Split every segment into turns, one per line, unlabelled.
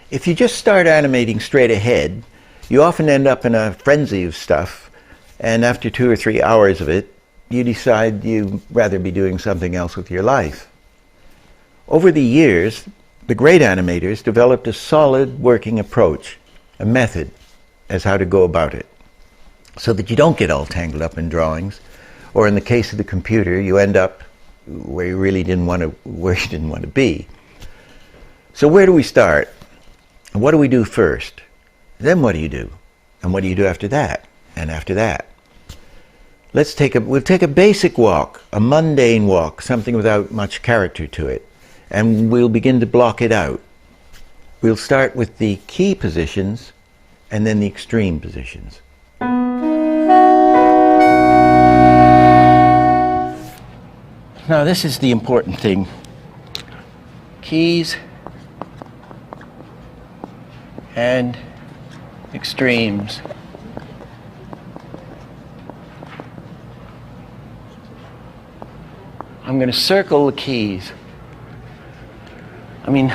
If you just start animating straight ahead, you often end up in a frenzy of stuff, and after 2 or 3 hours of it, you decide you'd rather be doing something else with your life. Over the years, the great animators developed a solid working approach, a method as how to go about it, so that you don't get all tangled up in drawings, or in the case of the computer, you end up where you really didn't want to be. So where do we start? And what do we do first? Then what do you do? And what do you do after that? And after that? We'll take a basic walk, a mundane walk, something without much character to it, and we'll begin to block it out. We'll start with the key positions and then the extreme positions. Now this is the important thing. Keys and extremes. I'm going to circle the keys. I mean,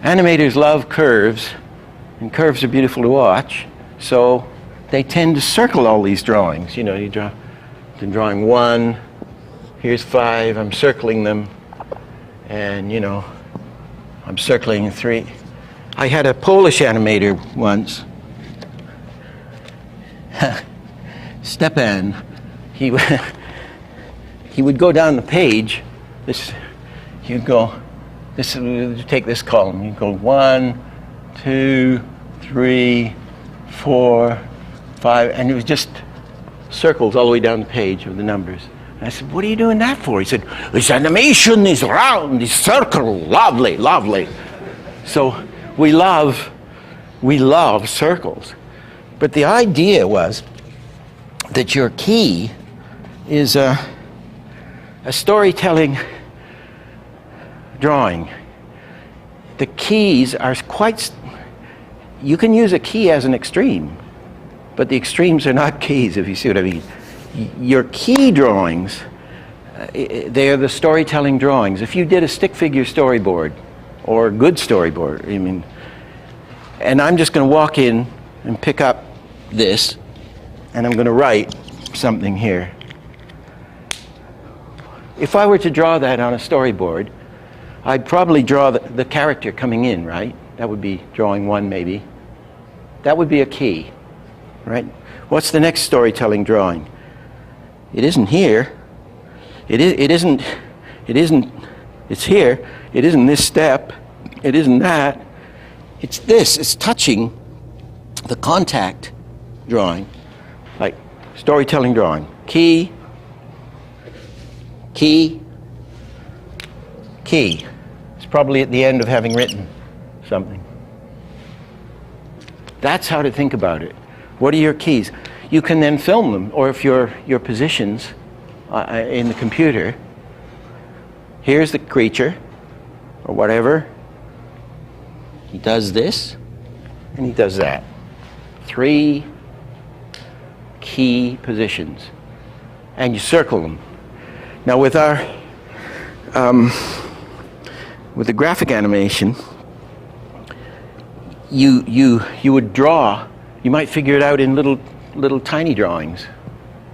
animators love curves, and curves are beautiful to watch, so they tend to circle all these drawings. You know, I'm drawing 1, here's 5, I'm circling them, and you know, I'm circling 3. I had a Polish animator once, Stepan. He would go down the page. Take this column. You'd go 1, 2, 3, 4, 5, and it was just circles all the way down the page of the numbers. And I said, "What are you doing that for?" He said, "This animation is round, is circle, lovely, lovely." So we love circles. But the idea was that your key is a storytelling drawing. The keys are you can use a key as an extreme, but the extremes are not keys, if you see what I mean. Your key drawings, they are the storytelling drawings. If you did a stick figure storyboard, or a good storyboard, I mean, and I'm just going to walk in and pick up this, and I'm going to write something here. If I were to draw that on a storyboard, I'd probably draw the character coming in, right? That would be drawing 1, maybe. That would be a key, right? What's the next storytelling drawing? It isn't here. It isn't, it's here. It isn't this step. It isn't that. It's this. It's touching the contact drawing, like storytelling drawing. Key, key, key. It's probably at the end of having written something. That's how to think about it. What are your keys? You can then film them, or if your positions in the computer, here's the creature, or whatever. He does this, and he does that. 3 key positions. And you circle them. Now with our, with the graphic animation, you would draw, you might figure it out in little tiny drawings,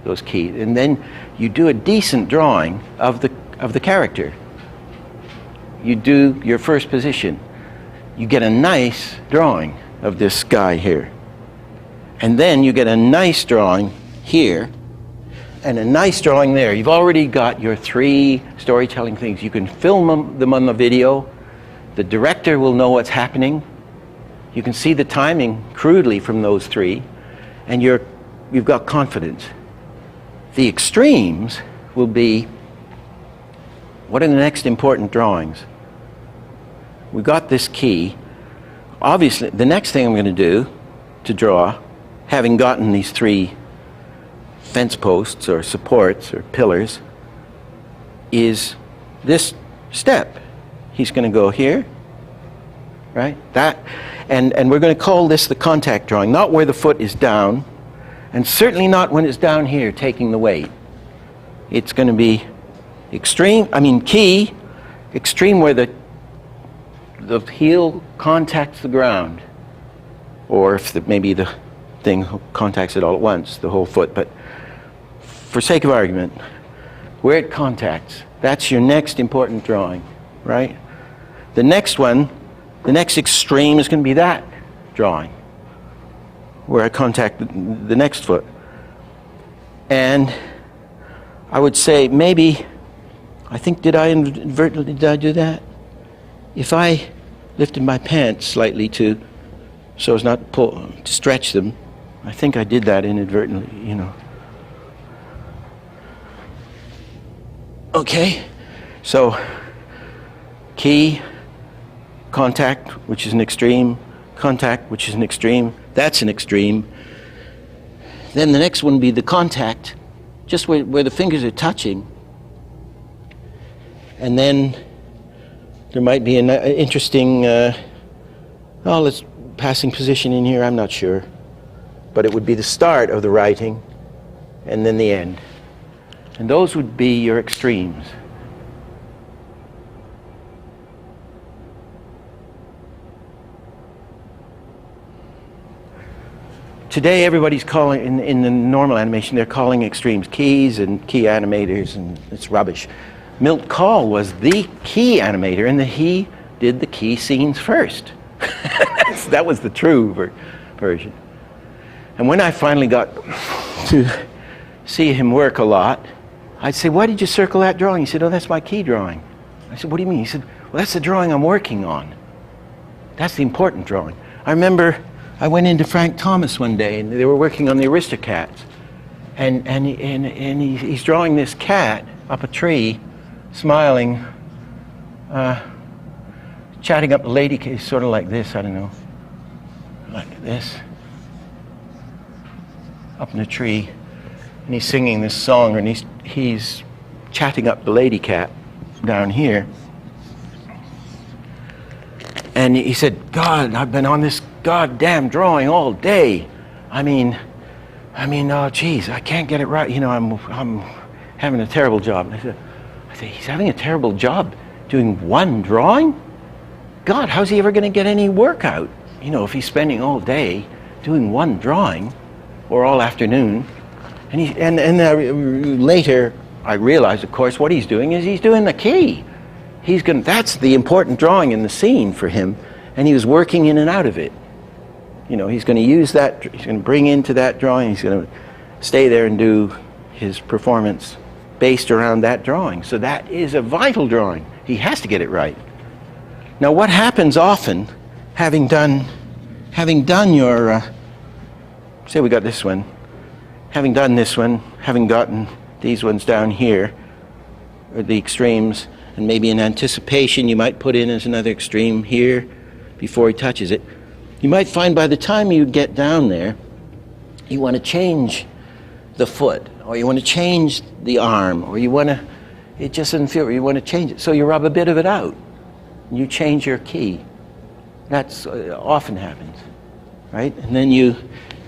those keys, and then you do a decent drawing of the character. You do your first position. You get a nice drawing of this guy here. And then you get a nice drawing here and a nice drawing there. You've already got your 3 storytelling things. You can film them on the video. The director will know what's happening. You can see the timing crudely from those 3, and you've got confidence. The extremes will be, what are the next important drawings? We got this key. Obviously, the next thing I'm going to do to draw, having gotten these 3 fence posts or supports or pillars, is this step. He's going to go here, right? That, and we're going to call this the contact drawing, not where the foot is down, and certainly not when it's down here taking the weight. It's going to be extreme, key, extreme where the the heel contacts the ground, or if maybe the thing contacts it all at once, the whole foot, but for sake of argument, where it contacts, that's your next important drawing, right? The next one, the next extreme is going to be that drawing, where I contact the next foot. And I would say maybe, I think, did I do that? If I lifted my pants slightly so as not to stretch them, I think I did that inadvertently, you know. Okay, so key, contact, which is an extreme, contact, which is an extreme, that's an extreme. Then the next one would be the contact, just where the fingers are touching. And then there might be an interesting, passing position in here, I'm not sure. But it would be the start of the writing and then the end. And those would be your extremes. Today everybody's calling, in the normal animation, they're calling extremes keys and key animators, and it's rubbish. Milt Kahl was the key animator, and he did the key scenes first. That was the true version. And when I finally got to see him work a lot, I'd say, why did you circle that drawing? He said, oh, that's my key drawing. I said, what do you mean? He said, well, that's the drawing I'm working on. That's the important drawing. I remember I went into Frank Thomas one day, and they were working on the Aristocats. And he's drawing this cat up a tree, smiling, chatting up the lady, sort of like this, I don't know, like this, up in a tree. And he's singing this song, and he's chatting up the lady cat down here. And he said, God, I've been on this goddamn drawing all day. I mean, oh geez, I can't get it right. You know, I'm having a terrible job. I said, he's having a terrible job doing one drawing? God, how's he ever going to get any work out? You know, if he's spending all day doing one drawing, or all afternoon. And later, I realized, of course, what he's doing is he's doing the key. That's the important drawing in the scene for him, and he was working in and out of it. You know, he's going to use that, he's going to bring into that drawing, he's going to stay there and do his performance based around that drawing. So that is a vital drawing. He has to get it right. Now, what happens often, having done your, say we got this one, having done this one, having gotten these ones down here, or the extremes, and maybe in anticipation you might put in as another extreme here before he touches it. You might find by the time you get down there, you want to change the foot, or you want to change the arm, or it just doesn't feel, you want to change it. So you rub a bit of it out, and you change your key. That's often happens, right? And then you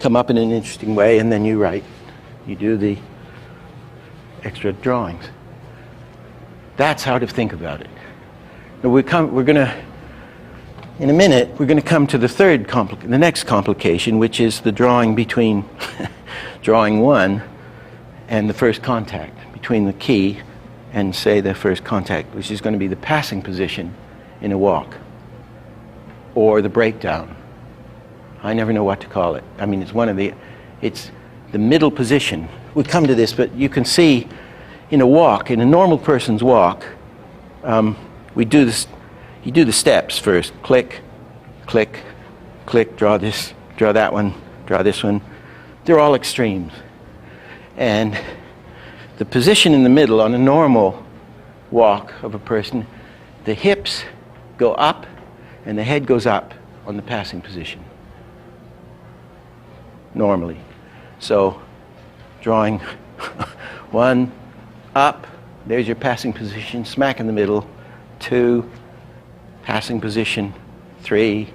come up in an interesting way, and then you write. You do the extra drawings. That's how to think about it. Now in a minute, we're going to come to the next complication, which is the drawing between drawing one and the first contact, between the key and, say, the first contact, which is going to be the passing position in a walk, or the breakdown. I never know what to call it. I mean, it's the middle position. We'll come to this, but you can see in a walk, in a normal person's walk, we do this. You do the steps first. Click, click, click, draw this, draw that one, draw this one. They're all extremes. And the position in the middle on a normal walk of a person, the hips go up and the head goes up on the passing position. Normally. So, drawing one, up, there's your passing position, smack in the middle, two, passing position, 3,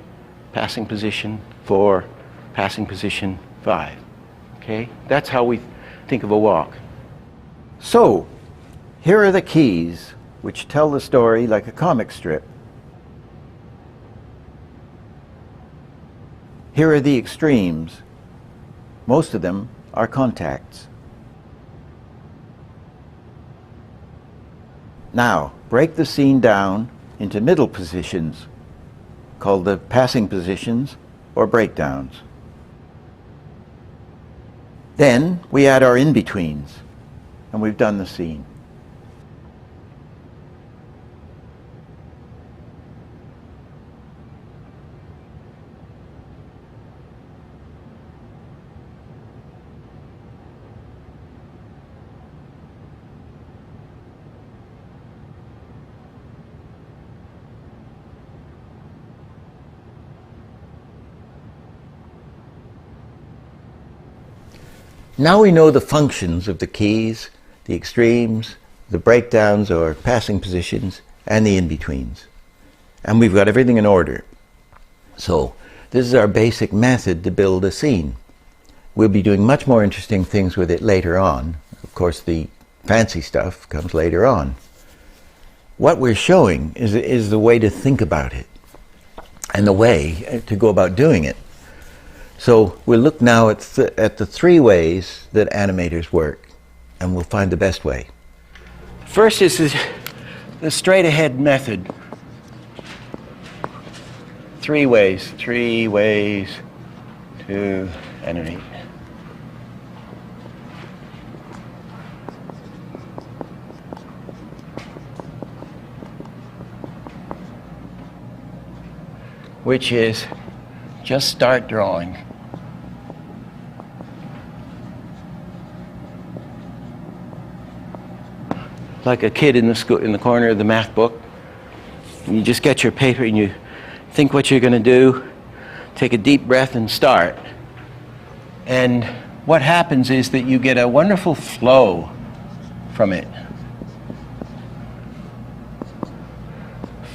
passing position, 4, passing position, 5. Okay? That's how we think of a walk. So, here are the keys which tell the story like a comic strip.
Here are the extremes. Most of them are contacts. Now, break the scene down into middle positions, called the passing positions or breakdowns. Then we add our in-betweens, and we've done the scene. Now we know the functions of the keys, the extremes, the breakdowns or passing positions, and the in-betweens. And we've got everything in order. So this is our basic method to build a scene. We'll be doing much more interesting things with it later on. Of course, the fancy stuff comes later on. What we're showing is the way to think about it and the way to go about doing it. So we'll look now at the three ways that animators work, and we'll find the best way.
First is the straight-ahead method. Three ways to animate. Which is just start drawing. Like a kid in the corner of the math book. You just get your paper and you think what you're going to do, take a deep breath and start. And what happens is that you get a wonderful flow from it.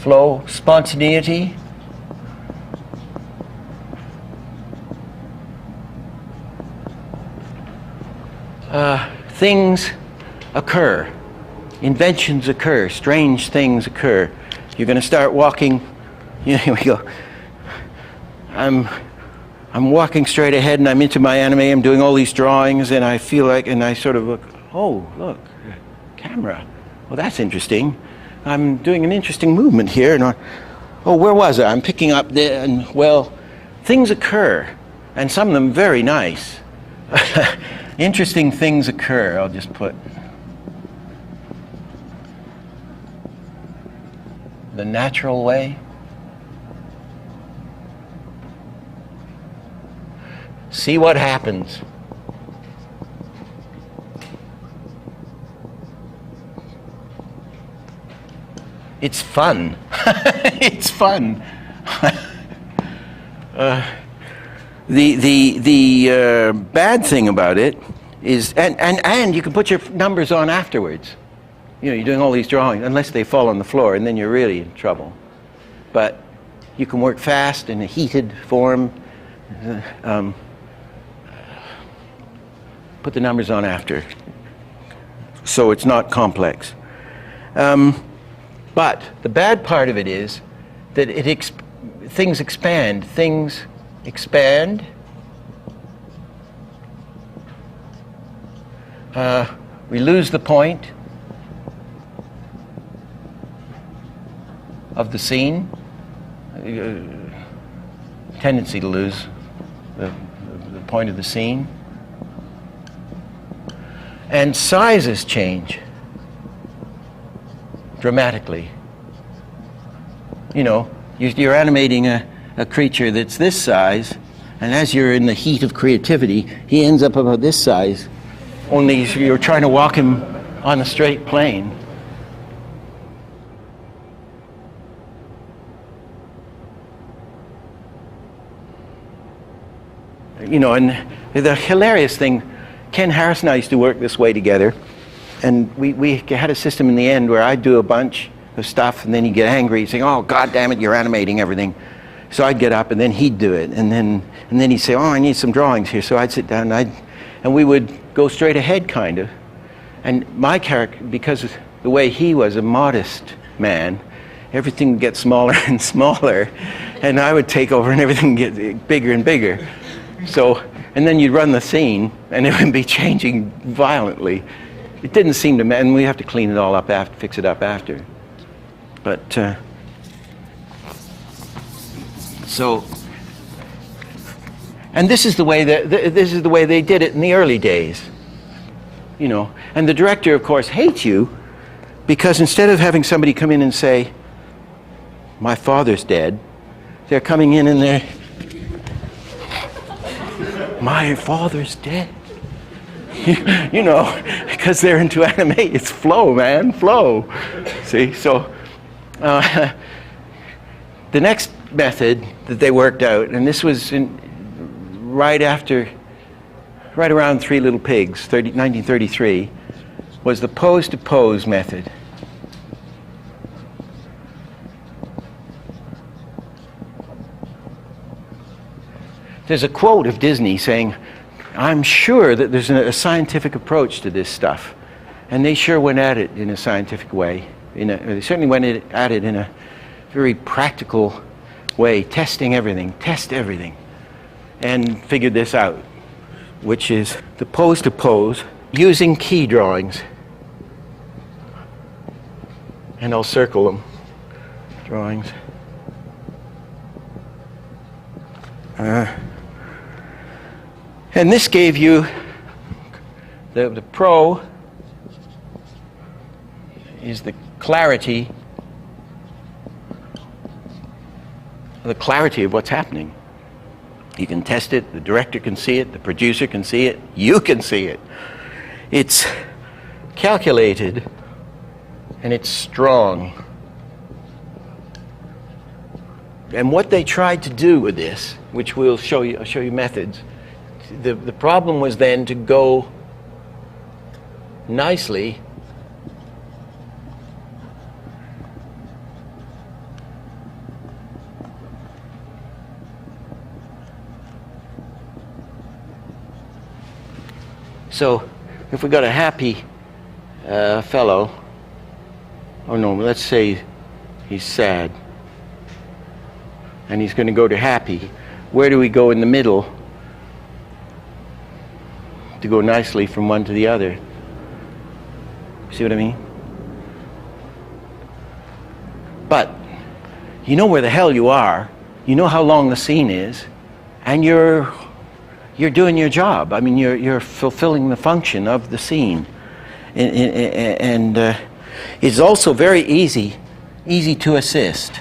Flow, spontaneity. Things occur. Inventions occur, strange things occur. You're going to start walking, here we go. I'm walking straight ahead and I'm into my anime, I'm doing all these drawings and I feel like, and I sort of look, oh, look, camera. Well, that's interesting. I'm doing an interesting movement here. And oh, where was I? I'm picking up there, and well, things occur, and some of them very nice. Interesting things occur, I'll just put. The natural way. See what happens. It's fun. It's fun. The bad thing about it is, and you can put your numbers on afterwards. You know, you're doing all these drawings, unless they fall on the floor, and then you're really in trouble. But you can work fast in a heated form. Put the numbers on after, so it's not complex. But the bad part of it is that things expand. Things expand. We lose the point of the scene. Tendency to lose the point of the scene. And sizes change dramatically. You know, you're animating a creature that's this size, and as you're in the heat of creativity, he ends up about this size, only you're trying to walk him on a straight plane. You know, and the hilarious thing, Ken Harris and I used to work this way together, and we had a system in the end where I'd do a bunch of stuff, and then he'd get angry, saying, "Oh, God damn it, you're animating everything." So I'd get up, and then he'd do it, and then he'd say, "Oh, I need some drawings here." So I'd sit down, and we would go straight ahead, kind of. And my character, because of the way he was a modest man, everything would get smaller and smaller, and I would take over and everything would get bigger and bigger. So, and then you'd run the scene and it would be changing violently. It didn't seem to, and we have to clean it all up after, fix it up after. But, so, and this is the way this is the way they did it in the early days. You know, and the director, of course, hates you because instead of having somebody come in and say, "My father's dead," they're coming in and they're, "My father's dead." You know, because they're into anime. It's flow, man, flow. See, so the next method that they worked out, and this was right around Three Little Pigs, 1933, was the pose to pose method. There's a quote of Disney saying, "I'm sure that there's a scientific approach to this stuff." And they sure went at it in a scientific way. They certainly went at it in a very practical way, test everything, and figured this out, which is the pose to pose using key drawings. And I'll circle them, drawings. And this gave you the pro is the clarity of what's happening. You can test it, the director can see it, the producer can see it, you can see it. It's calculated and it's strong. And what they tried to do with this, which I'll show you methods. The problem was then to go nicely so if we got a happy fellow, oh no, let's say he's sad and he's going to go to happy, where do we go in the middle to go nicely from one to the other? See what I mean? But you know where the hell you are, you know how long the scene is, and you're doing your job. I mean, you're fulfilling the function of the scene, and it's also very easy to assist.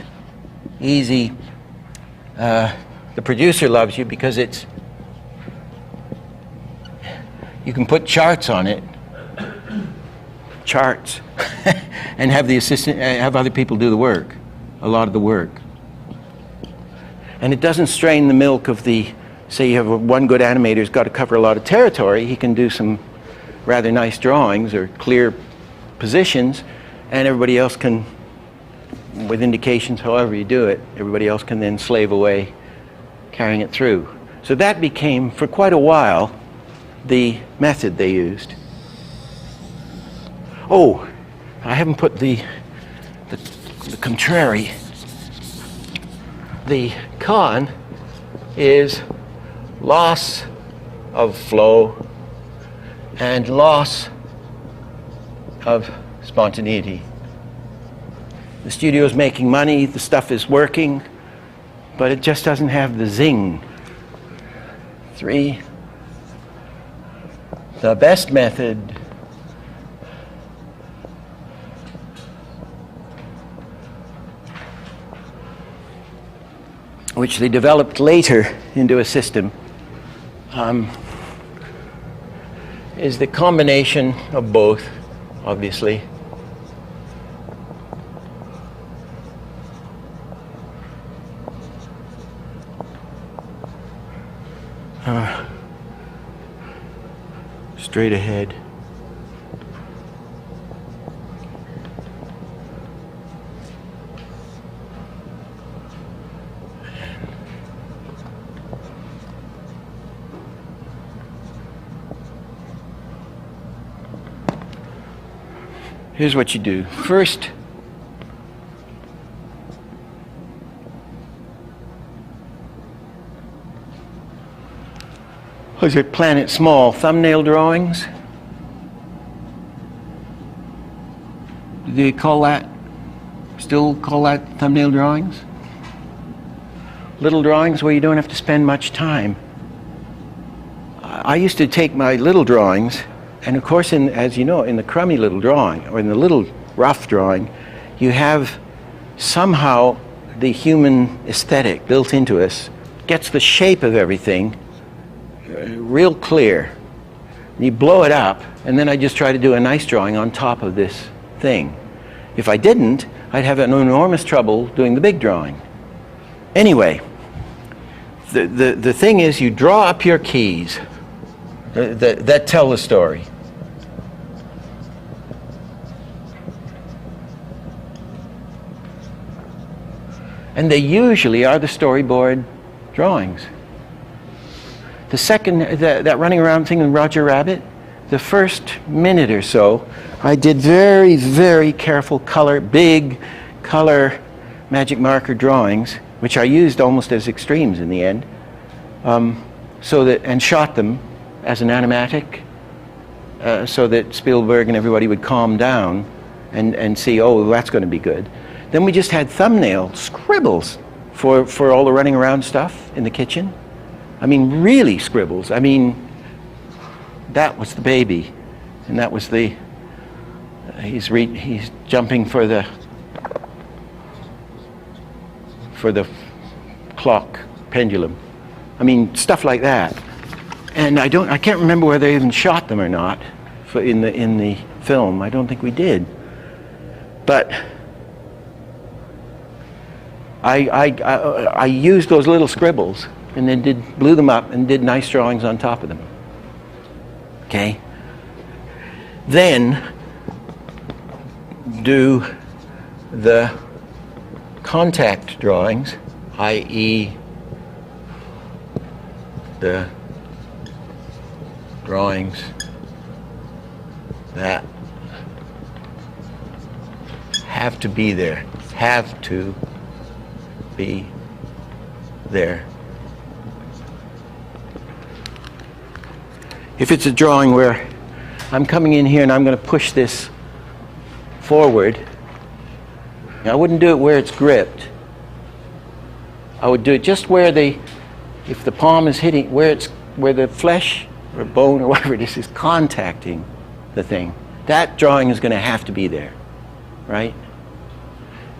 Easy. The producer loves you because you can put charts on it, and have the assistant, have other people do the work, a lot of the work. And it doesn't strain the milk of the, say you have one good animator who's got to cover a lot of territory, he can do some rather nice drawings or clear positions, and everybody else can, with indications however you do it, everybody else can then slave away carrying it through. So that became, for quite a while, the method they used. Oh, I haven't put the contrary. The con is loss of flow and loss of spontaneity. The studio's making money, the stuff is working, but it just doesn't have the zing. 3. The best method which they developed later into a system is the combination of both, obviously. Straight ahead. Here's what you do. First, Was it Planet Small thumbnail drawings? Do they still call that thumbnail drawings? Little drawings where you don't have to spend much time. I used to take my little drawings, and of course, as you know, in the crummy little drawing, or in the little rough drawing, you have somehow the human aesthetic built into us, gets the shape of everything real clear. And you blow it up, and then I just try to do a nice drawing on top of this thing. If I didn't, I'd have an enormous trouble doing the big drawing. Anyway, the thing is, you draw up your keys that tell the story. And they usually are the storyboard drawings. The second, that running around thing in Roger Rabbit, the first minute or so, I did very, very careful big color magic marker drawings, which I used almost as extremes in the end, and shot them as an animatic, so that Spielberg and everybody would calm down and see, oh, that's going to be good. Then we just had thumbnail scribbles for all the running around stuff in the kitchen. I mean, really scribbles. I mean, that was the baby, and that was he's jumping for the clock pendulum. I mean, stuff like that. And I can't remember whether they even shot them or not in the film. I don't think we did. But I used those little scribbles and then blew them up and did nice drawings on top of them. Okay? Then do the contact drawings, i.e. the drawings that have to be there, If it's a drawing where I'm coming in here and I'm going to push this forward, I wouldn't do it where it's gripped. I would do it just where if the palm is hitting, where the flesh or bone or whatever it is contacting the thing. That drawing is going to have to be there, right?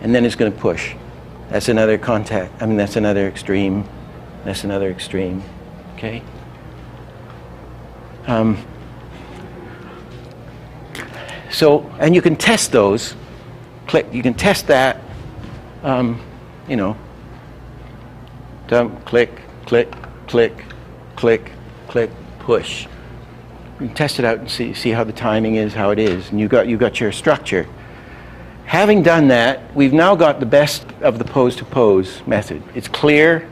And then it's going to push. That's another contact. I mean, that's another extreme. That's another extreme. Okay? And you can test those. You can test that. Dump, click, click, click, click, click, push. You can test it out and see how the timing is, how it is, and you got your structure. Having done that, we've now got the best of the pose to pose method. It's clear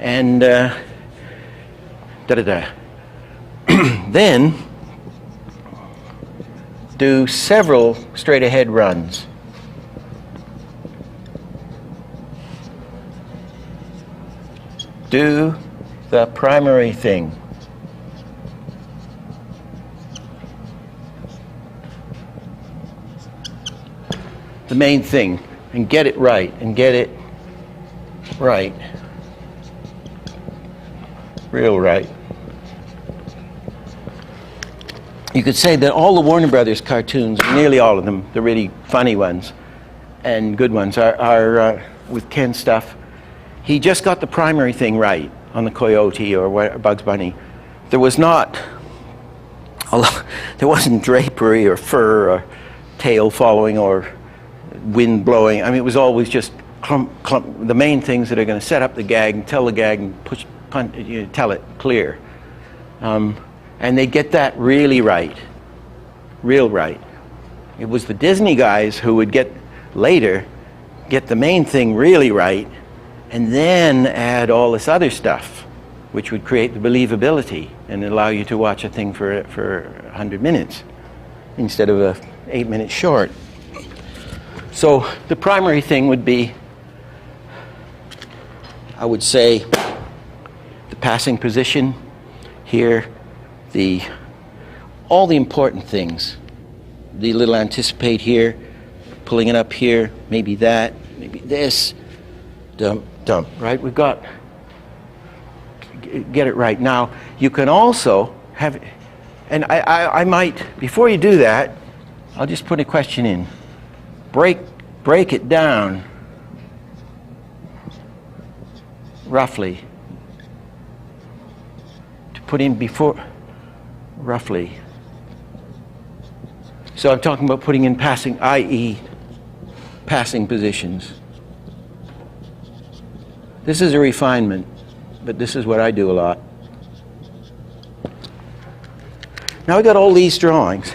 and Then do several straight ahead runs. Do the primary thing. The main thing, and get it right, real right. You could say that all the Warner Brothers cartoons, nearly all of them, the really funny ones and good ones, are with Ken's stuff. He just got the primary thing right on the Coyote or Bugs Bunny. There wasn't drapery or fur or tail following or wind blowing. I mean, it was always just clump, the main things that are going to set up the gag and tell the gag and tell it clear. And they get that really right, real right. It was the Disney guys who would get the main thing really right, and then add all this other stuff, which would create the believability and allow you to watch a thing for 100 minutes instead of a 8-minute short. So the primary thing would be, I would say, the passing position. here, all the important things. The little anticipate here, pulling it up here, maybe that, maybe this, dump, dump, right? We've got, get it right. Now, you can also have, and I might, before you do that, I'll just put a question in. Break it down roughly. To put in before, roughly. So I'm talking about putting in passing, i.e. passing positions. This is a refinement, but this is what I do a lot. Now I got all these drawings.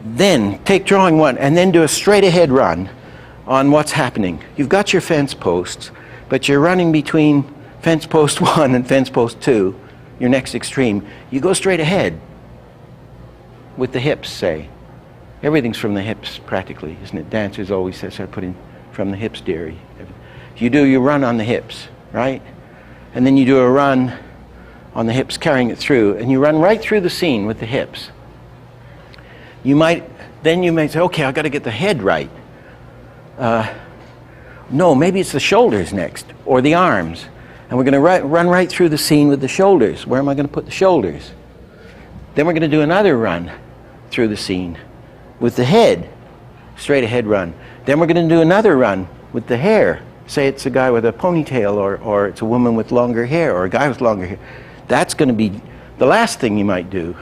Then take drawing one and then do a straight ahead run on what's happening. You've got your fence posts, but you're running between fence post 1 and fence post 2, your next extreme. You go straight ahead with the hips, say. Everything's from the hips practically, isn't it? Dancers always say, so I put in from the hips, dearie. You do your run on the hips, right? And then you do a run on the hips, carrying it through, and you run right through the scene with the hips. You might say, okay, I've got to get the head right. No, maybe it's the shoulders next, or the arms. And we're going to run right through the scene with the shoulders. Where am I going to put the shoulders? Then we're going to do another run through the scene with the head, straight ahead run. Then we're going to do another run with the hair. Say it's a guy with a ponytail, or it's a woman with longer hair, or a guy with longer hair. That's going to be the last thing you might do.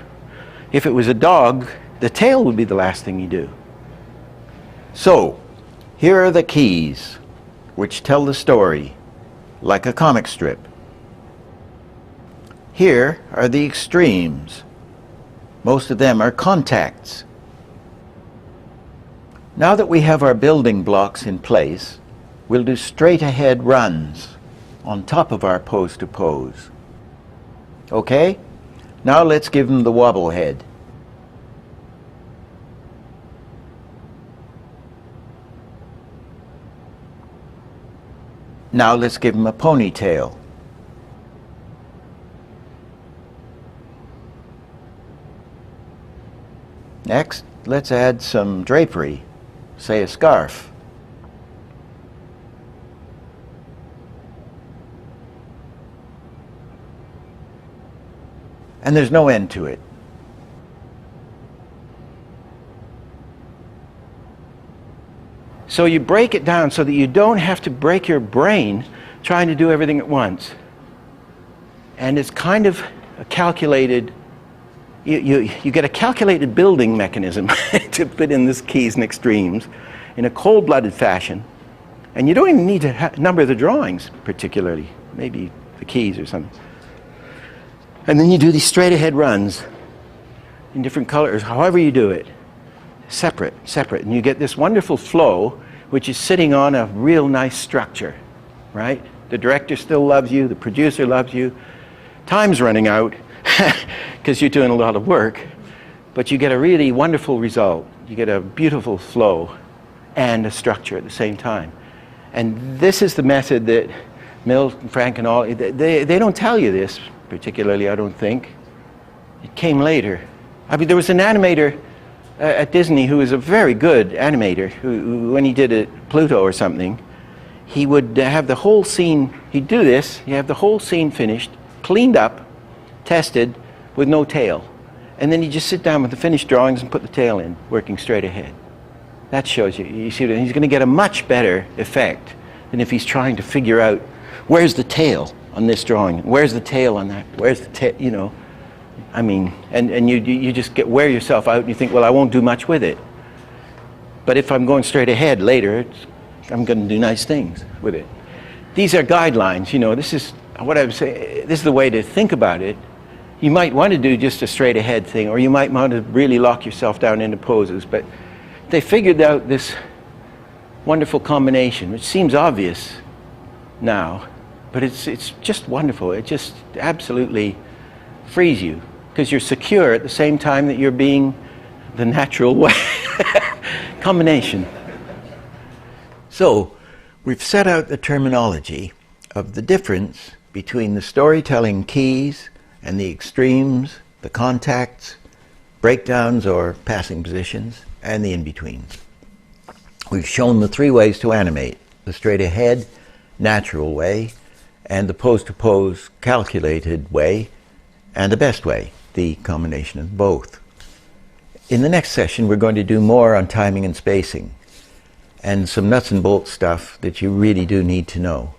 If it was a dog, the tail would be the last thing you do. So, here are the keys which tell the story, like a comic strip. Here are the extremes. Most of them are contacts. Now that we have our building blocks in place, we'll do straight ahead runs on top of our pose to pose. Okay? Now let's give them the wobble head. Now let's give them a ponytail. Next, let's add some drapery, say a scarf. And there's no end to it. So you break it down so that you don't have to break your brain trying to do everything at once. And it's kind of a calculated, you get a calculated building mechanism to put in these keys and extremes in a cold-blooded fashion. And you don't even need to number the drawings particularly, maybe the keys or something. And then you do these straight ahead runs in different colors, however you do it. Separate, and you get this wonderful flow which is sitting on a real nice structure, right? The director still loves you, the producer loves you, time's running out because you're doing a lot of work, but you get a really wonderful result. You get a beautiful flow and a structure at the same time. And this is the method that Mills and Frank and all, they don't tell you this particularly, I don't think. It came later. I mean, there was an animator at Disney who was a very good animator, who when he did Pluto or something, he would have the whole scene, he'd do this, he'd have the whole scene finished, cleaned up, tested, with no tail. And then he'd just sit down with the finished drawings and put the tail in, working straight ahead. That shows you, you see, he's going to get a much better effect than if he's trying to figure out, where's the tail on this drawing, where's the tail on that, where's the tail, you know. I mean, and you just wear yourself out and you think, well, I won't do much with it. But if I'm going straight ahead later, I'm going to do nice things with it. These are guidelines, you know, this is what I would say, this is the way to think about it. You might want to do just a straight ahead thing, or you might want to really lock yourself down into poses, but they figured out this wonderful combination, which seems obvious now, but it's just wonderful. It just absolutely frees you, because you're secure at the same time that you're being the natural way. Combination. So, we've set out the terminology of the difference between the storytelling keys
and the extremes, the contacts, breakdowns or passing positions, and the in-betweens. We've shown the three ways to animate: the straight ahead, natural way, and the pose-to-pose, calculated way, and the best way, the combination of both. In the next session, we're going to do more on timing and spacing, and some nuts and bolts stuff that you really do need to know.